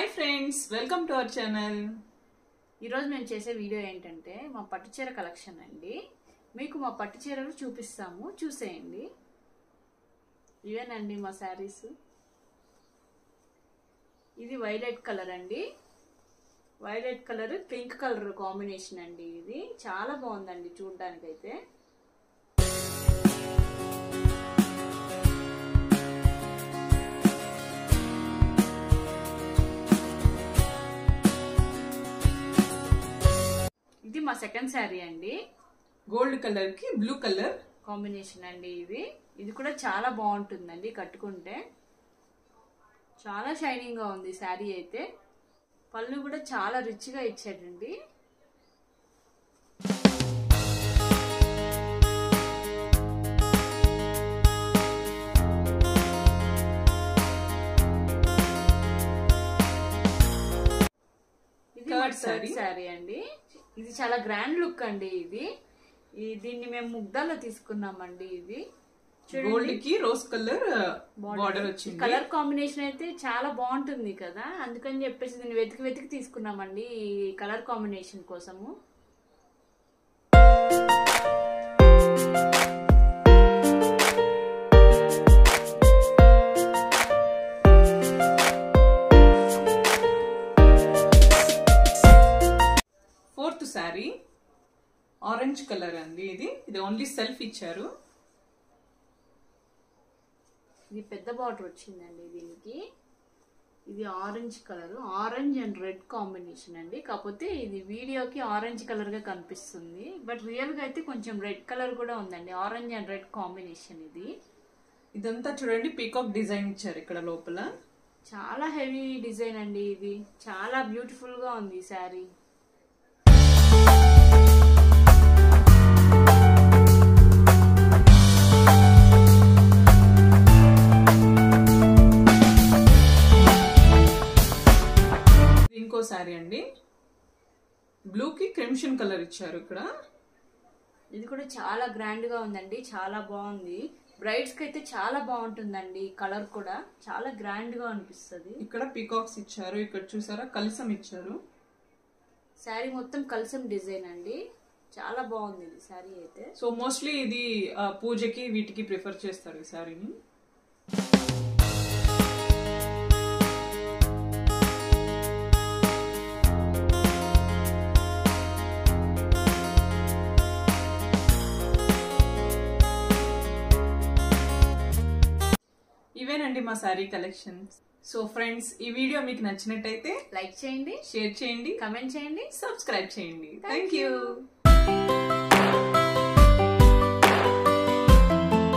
Hi friends, welcome to our channel. ఈరోజు మేము చేసే వీడియో ఏంటంటే మా పట్టు చీర కలెక్షన్ అండి. మీకు మా పట్టు చీరలు చూపిస్తాము, చూసేయండి. ఇవేనండి మా శారీస్. ఇది వైలెట్ కలర్ అండి. Violet colour pink colour combination అండి. ఇది చాలా బాగుందండి చూడడానికైతే. ఇది మా సెకండ్ శారీ అండి. గోల్డ్ కలర్ కి బ్లూ కలర్ కాంబినేషన్ అండి. ఇది కూడా చాలా బాగుంటుందండి కట్టుకుంటే. చాలా షైనింగ్ గా ఉంది శారీ అయితే. పళ్ళు కూడా చాలా రిచ్ గా ఇచ్చాడండి. ఇది థర్డ్ శారీ అండి. ఇది చాలా గ్రాండ్ లుక్ అండి. దీన్ని మేము ముగ్దాలో తీసుకున్నామండి. ఇది గోల్డ్ కి రోజ్ కలర్ బార్డర్ వచ్చింది. కలర్ కాంబినేషన్ అయితే చాలా బాగుంటుంది కదా, అందుకని చెప్పేసి దీన్ని వెతికి తీసుకున్నామండి ఈ కలర్ కాంబినేషన్ కోసము. ఫోర్త్ శారీ ఆరెంజ్ కలర్ అండి. ఇది ఓన్లీ సెల్ఫ్ ఇచ్చారు. ఇది పెద్ద బార్డర్ వచ్చిందండి దీనికి. ఇది orange colour, orange and red combination అండి. కాకపోతే ఇది వీడియోకి ఆరెంజ్ కలర్ గా కనిపిస్తుంది, బట్ రియల్ గా అయితే కొంచెం రెడ్ కలర్ కూడా ఉందండి. Orange and red combination. ఇదంతా చూడండి, పీకాక్ డిజైన్ ఇచ్చారు ఇక్కడ లోపల. చాలా హెవీ డిజైన్ అండి. ఇది చాలా బ్యూటిఫుల్ గా ఉంది ఈ శారీ. ఇంకో శారీ అండి, బ్లూ కి క్రిమ్షన్ కలర్ ఇచ్చారు ఇక్కడ. ఇది కూడా చాలా గ్రాండ్ గా ఉందండి, చాలా బాగుంది. బ్రైడ్స్ కి అయితే చాలా బాగుంటుందండి. కలర్ కూడా చాలా గ్రాండ్ గా అనిపిస్తుంది. ఇక్కడ పీకాక్స్ ఇచ్చారు, ఇక్కడ చూసారా కలసం ఇచ్చారు. శారీ మొత్తం కలసం డిజైన్ అండి. చాలా బాగుంది ఇది శారీ అయితే. సో మోస్ట్లీ ఇది పూజకి వీటికి ప్రిఫర్ చేస్తారు ఈ శారీని. ఇవేనండి మా శారీ కలెక్షన్స్. సో ఫ్రెండ్స్, ఈ వీడియో మీకు నచ్చినట్టయితే లైక్ చేయండి, షేర్ చేయండి, కమెంట్ చేయండి, సబ్స్క్రైబ్ చేయండి. Thank you.